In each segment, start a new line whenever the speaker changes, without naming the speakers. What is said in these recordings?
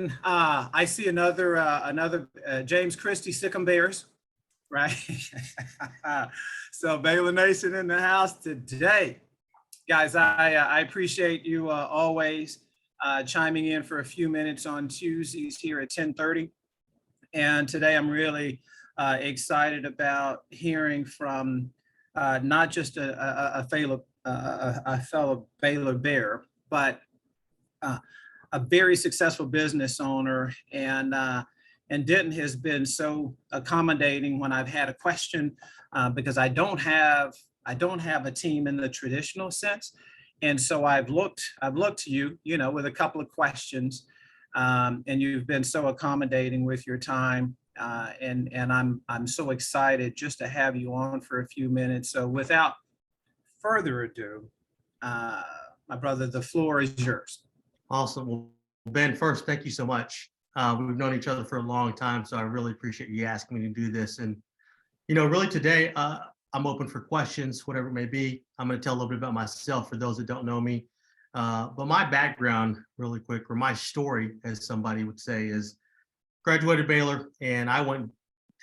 Denton, I see another James Christie Sikkim Bears, right? So Baylor Nation in the house today. Guys, I appreciate you always chiming in for a few minutes on Tuesdays here at 10:30. And today I'm really excited about hearing from not just a fellow Baylor Bear, but a very successful business owner. And Denton has been so accommodating when I've had a question because I don't have a team in the traditional sense. And so I've looked to you, with a couple of questions, and you've been so accommodating with your time. And I'm so excited just to have you on for a few minutes. So without further ado, my brother, the floor is yours.
Awesome. Well, Ben, first, thank you so much. We've known each other for a long time, so I really appreciate you asking me to do this. And, really today, I'm open for questions, whatever it may be. I'm going to tell a little bit about myself for those that don't know me. But my background, really quick, or my story, as somebody would say, is graduated Baylor, and I went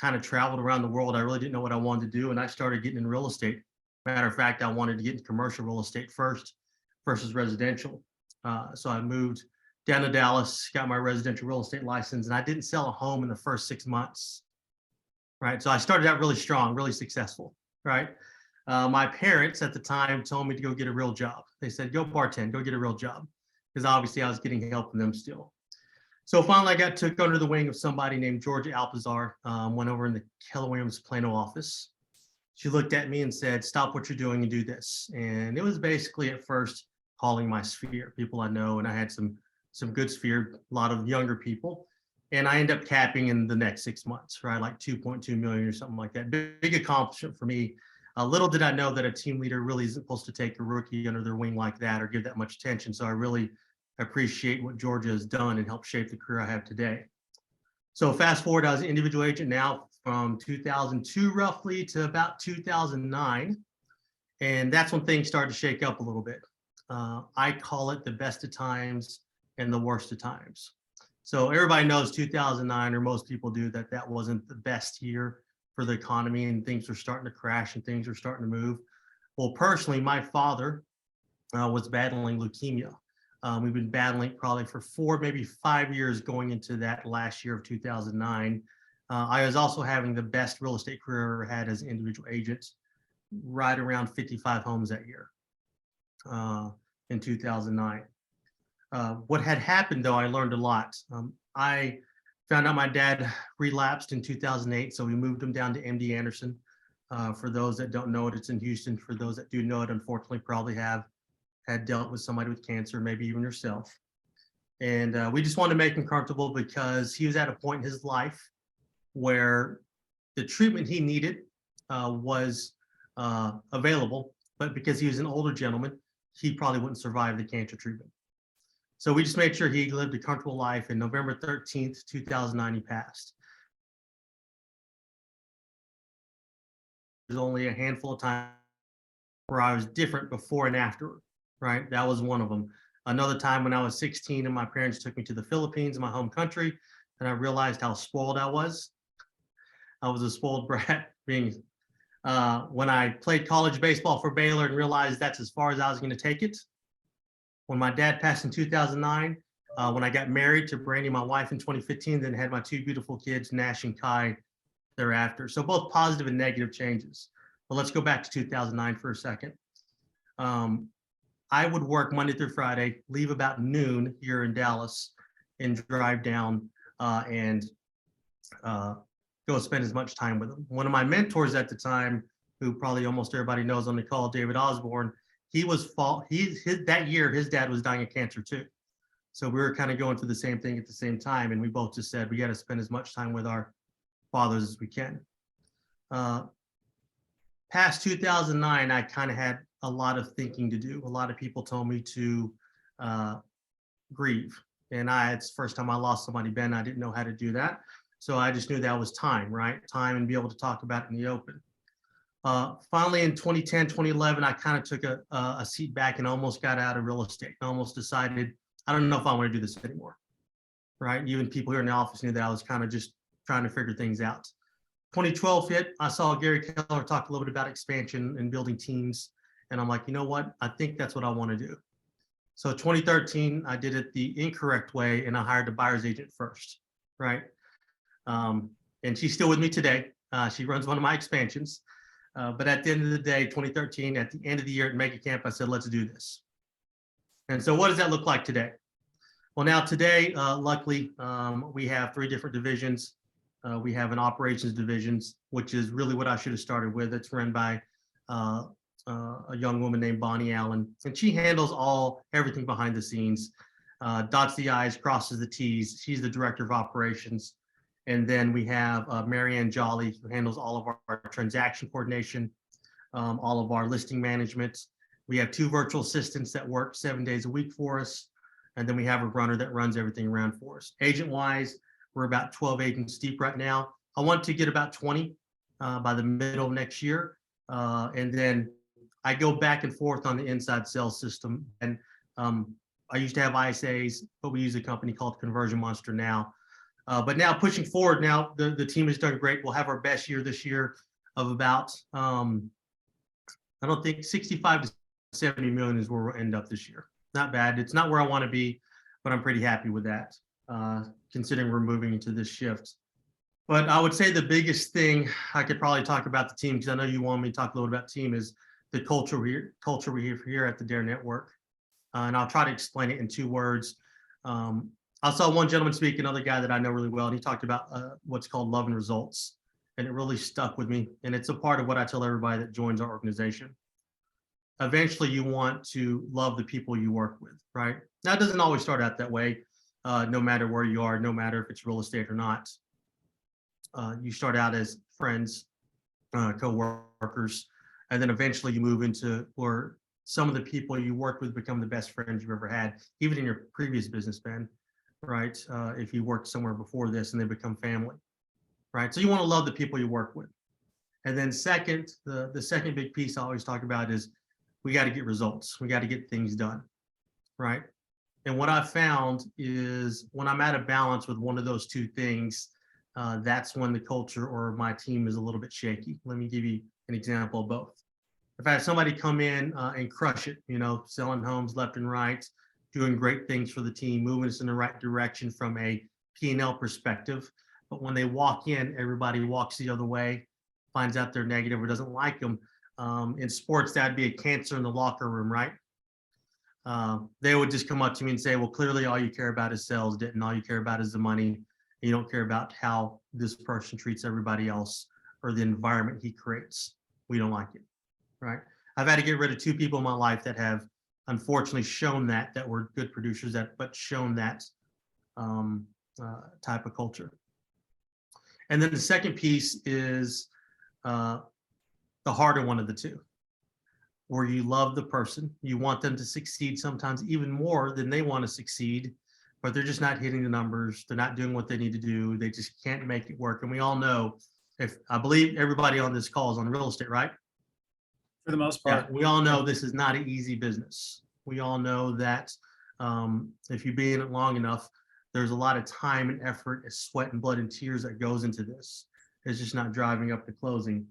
kind of traveled around the world. I really didn't know what I wanted to do, and I started getting in real estate. Matter of fact, I wanted to get into commercial real estate first versus residential. So I moved down to Dallas, got my residential real estate license, and I didn't sell a home in the first 6 months, right? So I started out really strong, really successful, right? My parents at the time told me to go get a real job. They said, go bartend, go get a real job, because obviously I was getting help from them still. So finally I got took under the wing of somebody named Georgia Alpazar, went over in the Keller Williams Plano office. She looked at me and said, stop what you're doing and do this. And it was basically at first calling my sphere, people I know, and I had some good sphere, a lot of younger people. And I ended up capping in the next 6 months, right? Like 2.2 million or something like that. Big accomplishment for me. Little did I know that a team leader really isn't supposed to take a rookie under their wing like that or give that much attention. So I really appreciate what Georgia has done and helped shape the career I have today. So fast forward, I was an individual agent now from 2002 roughly to about 2009. And that's when things started to shake up a little bit. I call it the best of times and the worst of times. So everybody knows 2009, or most people do, that wasn't the best year for the economy, and things were starting to crash and things were starting to move. Well, personally, my father was battling leukemia. We've been battling probably for 4, maybe 5 years going into that last year of 2009. I was also having the best real estate career I ever had as an individual agent, right around 55 homes that year in 2009. What had happened, though, I learned a lot. I found out my dad relapsed in 2008, so we moved him down to MD Anderson. For those that don't know it, it's in Houston. For those that do know it, unfortunately, probably had dealt with somebody with cancer, maybe even yourself. And we just wanted to make him comfortable because he was at a point in his life where the treatment he needed was available, but because he was an older gentleman, he probably wouldn't survive the cancer treatment. So we just made sure he lived a comfortable life. And November 13th, 2009, he passed. There's only a handful of times where I was different before and after, right? That was one of them. Another time when I was 16 and my parents took me to the Philippines, my home country, and I realized how spoiled I was. I was a spoiled brat when I played college baseball for Baylor and realized that's as far as I was going to take it. When my dad passed in 2009, when I got married to Brandy, my wife, in 2015, then had my 2 beautiful kids, Nash and Kai, thereafter. So both positive and negative changes. But let's go back to 2009 for a second. I would work Monday through Friday, leave about noon here in Dallas, and drive down and go spend as much time with them. One of my mentors at the time, who probably almost everybody knows on the call, David Osborne, that year, his dad was dying of cancer too. So we were kind of going through the same thing at the same time. And we both just said, we got to spend as much time with our fathers as we can. Past 2009, I kind of had a lot of thinking to do. A lot of people told me to grieve. And it's the first time I lost somebody, Ben. I didn't know how to do that. So I just knew that was time, right? Time, and be able to talk about it in the open. Finally, in 2010, 2011, I kind of took a seat back and almost got out of real estate. I almost decided, I don't know if I want to do this anymore. right? Even people here in the office knew that I was kind of just trying to figure things out. 2012 hit, I saw Gary Keller talk a little bit about expansion and building teams. And I'm like, you know what? I think that's what I want to do. So 2013, I did it the incorrect way and I hired a buyer's agent first, right? And she's still with me today. She runs one of my expansions. But at the end of the day, 2013, at the end of the year at Mega Camp, I said, let's do this. And so what does that look like today? Well, now today, luckily, we have 3 different divisions. We have an operations divisions, which is really what I should have started with. It's run by a young woman named Bonnie Allen, and she handles everything behind the scenes, dots the I's, crosses the T's. She's the director of operations. And then we have Marianne Jolly, who handles all of our transaction coordination, all of our listing management. We have 2 virtual assistants that work 7 days a week for us. And then we have a runner that runs everything around for us. Agent-wise, we're about 12 agents deep right now. I want to get about 20 by the middle of next year. And then I go back and forth on the inside sales system. And I used to have ISAs, but we use a company called Conversion Monster now. But now pushing forward, now the team has done great. We'll have our best year this year of about, I don't think 65 to 70 million is where we'll end up this year. Not bad. It's not where I want to be, but I'm pretty happy with that, considering we're moving into this shift. But I would say the biggest thing I could probably talk about the team, because I know you want me to talk a little about team, is the culture we have here at the Dare Network. And I'll try to explain it in 2 words. I saw one gentleman speak, another guy that I know really well, and he talked about what's called love and results. And it really stuck with me. And it's a part of what I tell everybody that joins our organization. Eventually, you want to love the people you work with, right? Now, it doesn't always start out that way, no matter where you are, no matter if it's real estate or not. You start out as friends, co-workers, and then eventually you move into where some of the people you work with become the best friends you've ever had, even in your previous business, Ben, right? If you worked somewhere before this and they become family, right? So you want to love the people you work with. And then second, the second big piece I always talk about is we got to get results. We got to get things done, right? And what I found is when I'm at a balance with one of those 2 things, that's when the culture or my team is a little bit shaky. Let me give you an example of both. If I have somebody come in and crush it, selling homes left and right, doing great things for the team, moving us in the right direction from a P&L perspective, but when they walk in, everybody walks the other way, finds out they're negative or doesn't like them. In sports, that'd be a cancer in the locker room, right? They would just come up to me and say, well, clearly all you care about is sales, Denton. All you care about is the money. You don't care about how this person treats everybody else or the environment he creates. We don't like it, right? I've had to get rid of 2 people in my life that have unfortunately shown that were good producers, but shown that type of culture. And then the second piece is the harder one of the 2, where you love the person, you want them to succeed sometimes even more than they want to succeed, but they're just not hitting the numbers. They're not doing what they need to do. They just can't make it work. And we all know, I believe everybody on this call is on real estate, right?
For the most part.
Yeah, we all know this is not an easy business. We all know that if you be in it long enough, there's a lot of time and effort and sweat and blood and tears that goes into this. It's just not driving up the closing.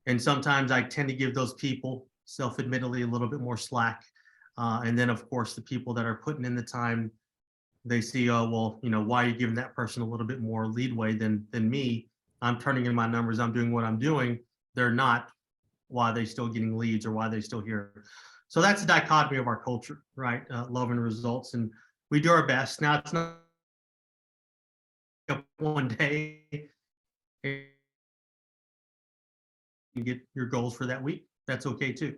And sometimes I tend to give those people, self-admittedly, a little bit more slack. And then, of course, the people that are putting in the time, they see, oh, well, why are you giving that person a little bit more leadway than me? I'm turning in my numbers. I'm doing what I'm doing. They're not. Why are they still getting leads or why are they still here? So that's the dichotomy of our culture, right? Love and results. And we do our best. Now, it's not one day you get your goals for that week. That's okay too.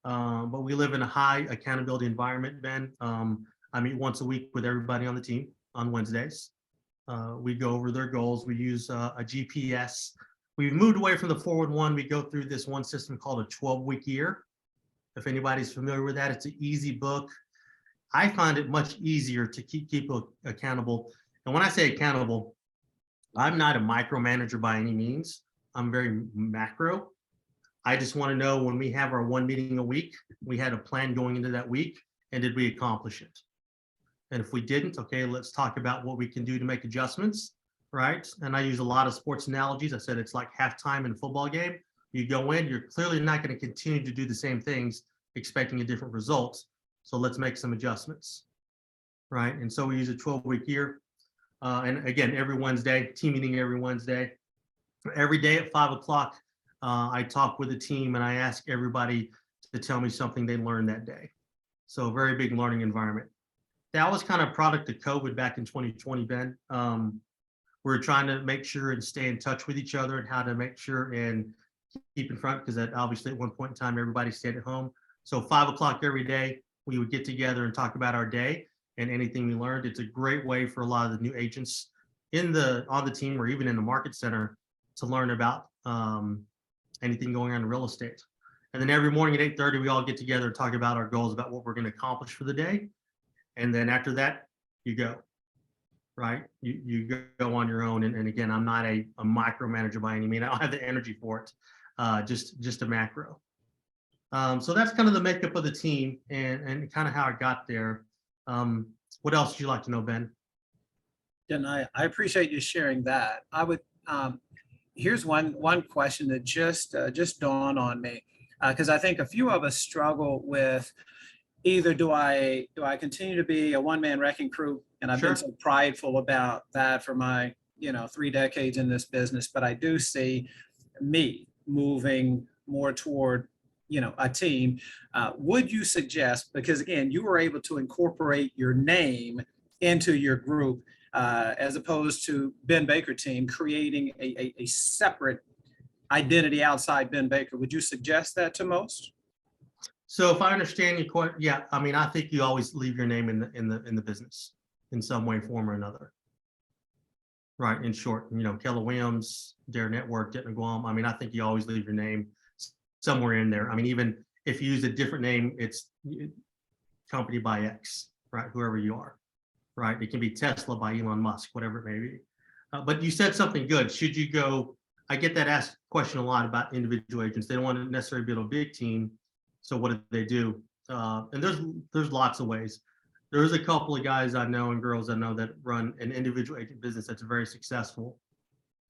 But we live in a high accountability environment, Ben. I meet once a week with everybody on the team on Wednesdays. We go over their goals. We use a GPS. We've moved away from the forward one. We go through this one system called a 12-week year. If anybody's familiar with that, it's an easy book. I find it much easier to keep people accountable. And when I say accountable, I'm not a micromanager by any means. I'm very macro. I just want to know when we have our 1 meeting a week, we had a plan going into that week, and did we accomplish it? And if we didn't, okay, let's talk about what we can do to make adjustments, right? And I use a lot of sports analogies. I said it's like halftime in a football game. You go in, you're clearly not going to continue to do the same things expecting a different result. So let's make some adjustments, right? And so we use a 12-week year. And again, every Wednesday, team meeting every Wednesday. Every day at 5 o'clock, I talk with the team and I ask everybody to tell me something they learned that day. So a very big learning environment. That was kind of product of COVID back in 2020, Ben. We're trying to make sure and stay in touch with each other and how to make sure and keep in front, because that obviously at one point in time, everybody stayed at home. So 5 o'clock every day, we would get together and talk about our day and anything we learned. It's a great way for a lot of the new agents on the team or even in the market center to learn about anything going on in real estate. And then every morning at 8:30, we all get together and talk about our goals, about what we're going to accomplish for the day. And then after that, you go, right? You go on your own. And again, I'm not a micromanager by any means. I don't have the energy for it, just a macro. So that's kind of the makeup of the team and kind of how I got there. What else would you like to know, Ben?
And I appreciate you sharing that. I would, here's one question that just dawned on me, because I think a few of us struggle with either do I continue to be a one-man wrecking crew, and I've
Sure.
been so prideful about that for my 3 decades in this business, but I do see me moving more toward a team. Would you suggest, because again, you were able to incorporate your name into your group, as opposed to Ben Baker team, creating a separate identity outside Ben Baker. Would you suggest that to most?
So if I understand your question, yeah, I mean, I think you always leave your name in the business in some way, form, or another. Right. In short, Keller Williams, Dare Network, Denton, Aguam. I mean, I think you always leave your name somewhere in there. I mean, even if you use a different name, it's company by X, right? Whoever you are, right? It can be Tesla by Elon Musk, whatever it may be. But you said something good. Should you go? I get that asked question a lot about individual agents. They don't want to necessarily build a big team. So what do they do? And there's lots of ways. There's a couple of guys I know and girls I know that run an individual agent business that's very successful.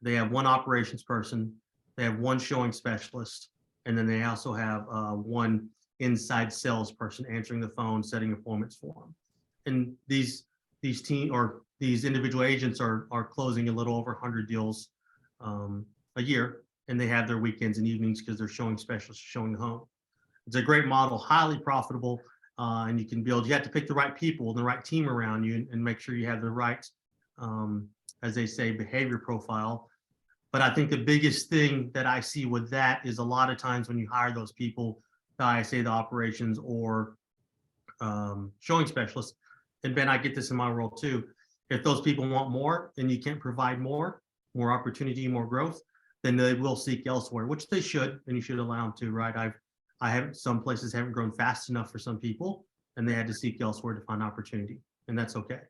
They have one operations person, they have one showing specialist, and then they also have one inside salesperson answering the phone, setting appointments for them. And these individual agents are closing a little over 100 deals a year, and they have their weekends and evenings because they're showing specialists showing the home. It's a great model, highly profitable, and you can build. You have to pick the right people and the right team around you, and make sure you have the right, as they say, behavior profile. But I think the biggest thing that I see with that is a lot of times when you hire those people, I say the operations or showing specialists, and Ben, I get this in my role too. If those people want more and you can't provide more opportunity, more growth, then they will seek elsewhere, which they should, and you should allow them to, right? Some places haven't grown fast enough for some people, and they had to seek elsewhere to find opportunity, and that's okay,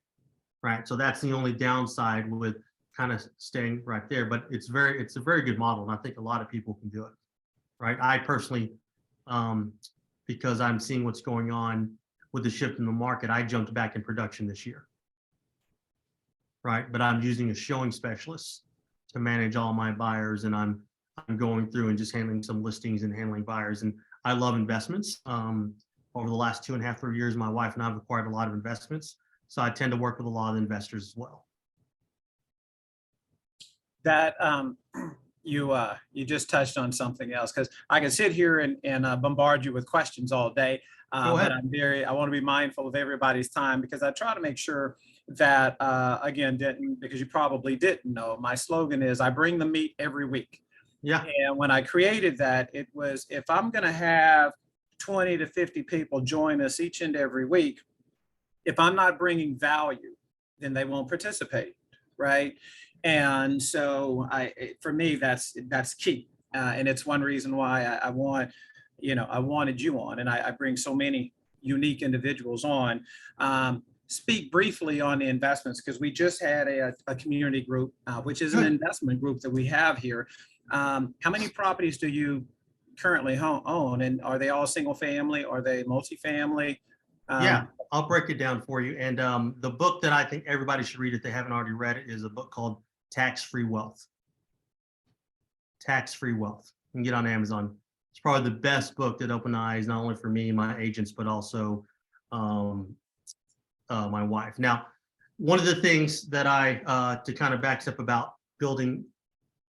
right? So that's the only downside with kind of staying right there, but it's a very good model, and I think a lot of people can do it, right? I personally, because I'm seeing what's going on with the shift in the market, I jumped back in production this year, right? But I'm using a showing specialist to manage all my buyers, and I'm going through and just handling some listings and handling buyers. And I love investments. Over the last 2.5, 3 years, my wife and I have acquired a lot of investments. So I tend to work with a lot of investors as well.
That you just touched on something else, because I can sit here and bombard you with questions all day.
Go ahead.
But I want to be mindful of everybody's time, because I try to make sure that, again, because you probably didn't know, my slogan is I bring the meat every week.
Yeah.
And when I created that, it was, if I'm going to have 20 to 50 people join us each and every week, if I'm not bringing value, then they won't participate, right? And so for me, that's key. And it's one reason why I wanted you on, and I bring so many unique individuals on. Speak briefly on the investments, because we just had a community group, which is an investment group that we have here. How many properties do you currently own, and are they all single family? Are they multifamily?
Yeah, I'll break it down for you. And the book that I think everybody should read if they haven't already read it is a book called Tax-Free Wealth. Tax-Free Wealth. You can get on Amazon. It's probably the best book that opened eyes, not only for me and my agents, but also my wife. Now, one of the things that to kind of backs up about building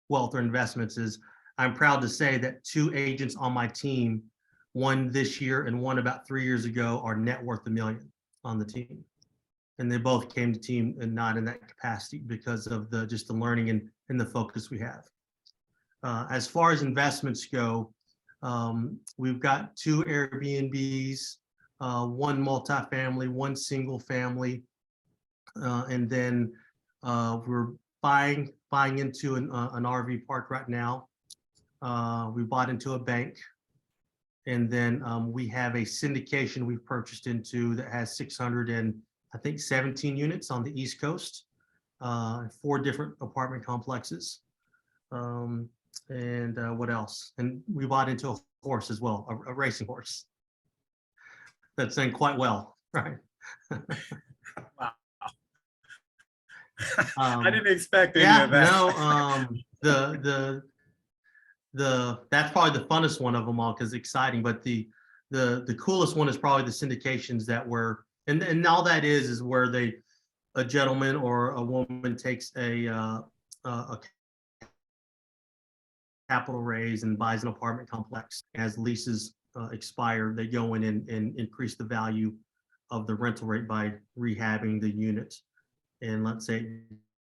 wealth or investments is I'm proud to say that 2 agents on my team, one this year and one about 3 years ago, are net worth $1 million on the team. And they both came to team and not in that capacity because of just the learning and the focus we have. As far as investments go, we've got 2 Airbnbs, 1 multifamily, 1 single family, and then we're buying into an RV park right now. We bought into a bank, and then we have a syndication we've purchased into that has 617 units on the East Coast, 4 different apartment complexes. And what else? And we bought into a horse as well, a racing horse that's done quite well, right?
Wow. I didn't expect any of that.
No, that's probably the funnest one of them all because it's exciting. But the coolest one is probably the syndications that were, and all that is where a gentleman or a woman takes a capital raise and buys an apartment complex. As leases expire, they go in and increase the value of the rental rate by rehabbing the unit. And let's say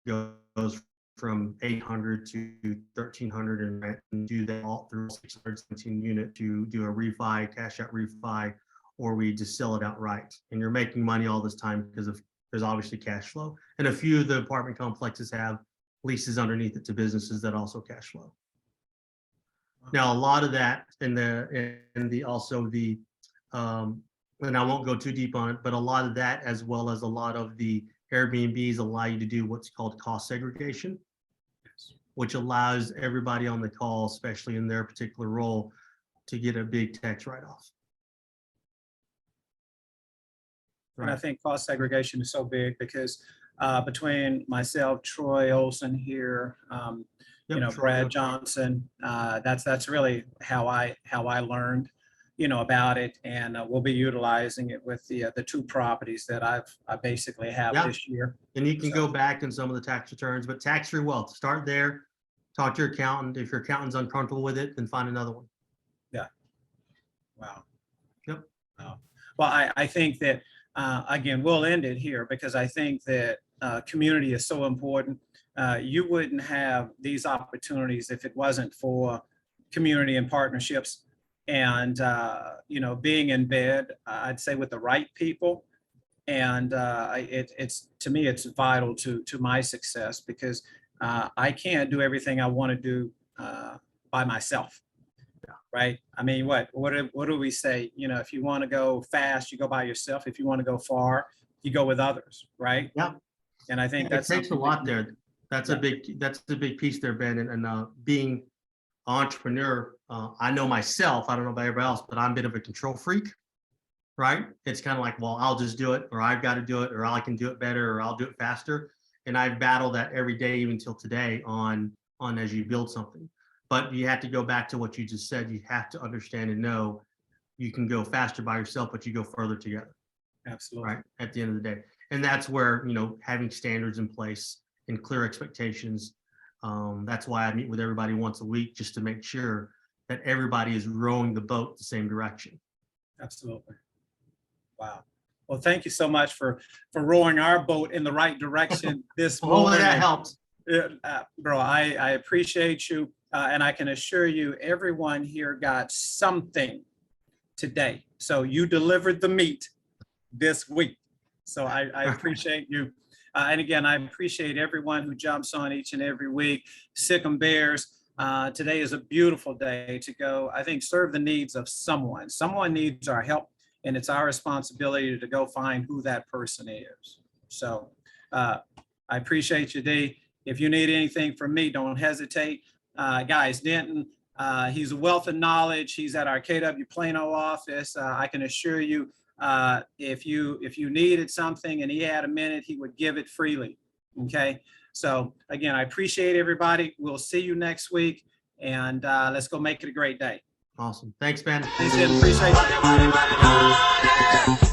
it goes from 800 to 1300 in rent, and do that all through 617 unit to do a refi, cash out refi, or we just sell it outright. And you're making money all this time because there's obviously cash flow. And a few of the apartment complexes have leases underneath it to businesses that also cash flow. Now, a lot of that and I won't go too deep on it, but a lot of that, as well as a lot of the Airbnbs, allow you to do what's called cost segregation, which allows everybody on the call, especially in their particular role, to get a big tax write-off.
Right. And I think cost segregation is so big because between myself, Troy Olson here, Brad Johnson, that's really how I learned, about it, and we'll be utilizing it with the 2 properties that I basically have this year.
And you can go back in some of the tax returns, but tax-free wealth, start there, talk to your accountant. If your accountant's uncomfortable with it, then find another one.
Yeah. Wow.
Yep.
Wow. Well, I think that, again, we'll end it here because I think that community is so important. You wouldn't have these opportunities if it wasn't for community and partnerships. And, being in bed, I'd say with the right people. And it's to me, it's vital to my success because I can't do everything I want to do by myself.
Yeah.
Right. I mean, what do we say? If you want to go fast, you go by yourself. If you want to go far, you go with others. Right.
Yeah.
And I think
it takes a lot there. That's a big piece there, Ben. And being entrepreneur, I know myself, I don't know about everybody else, but I'm a bit of a control freak, right? It's kind of like, well, I'll just do it, or I've got to do it, or I can do it better, or I'll do it faster. And I battle that every day, even till today, on as you build something. But you have to go back to what you just said. You have to understand and know you can go faster by yourself, but you go further together.
Absolutely.
Right, at the end of the day. And that's where, having standards in place and clear expectations. That's why I meet with everybody once a week, just to make sure that everybody is rowing the boat the same direction.
Absolutely. Wow. Well, thank you so much for rowing our boat in the right direction this morning.
Hopefully that helped.
Bro, I appreciate you. And I can assure you, everyone here got something today. So you delivered the meat this week. So I appreciate you. And again, I appreciate everyone who jumps on each and every week. Sick 'em Bears. Today is a beautiful day to go, I think, serve the needs of someone. Someone needs our help, and it's our responsibility to go find who that person is. So I appreciate you, D. If you need anything from me, don't hesitate. Guys, Denton, he's a wealth of knowledge. He's at our KW Plano office. I can assure you, if you needed something and he had a minute, he would give it freely. Okay. So again, I appreciate everybody. We'll see you next week, and let's go make it a great day.
Awesome. Thanks, Ben.
Thanks, Ed. Appreciate you.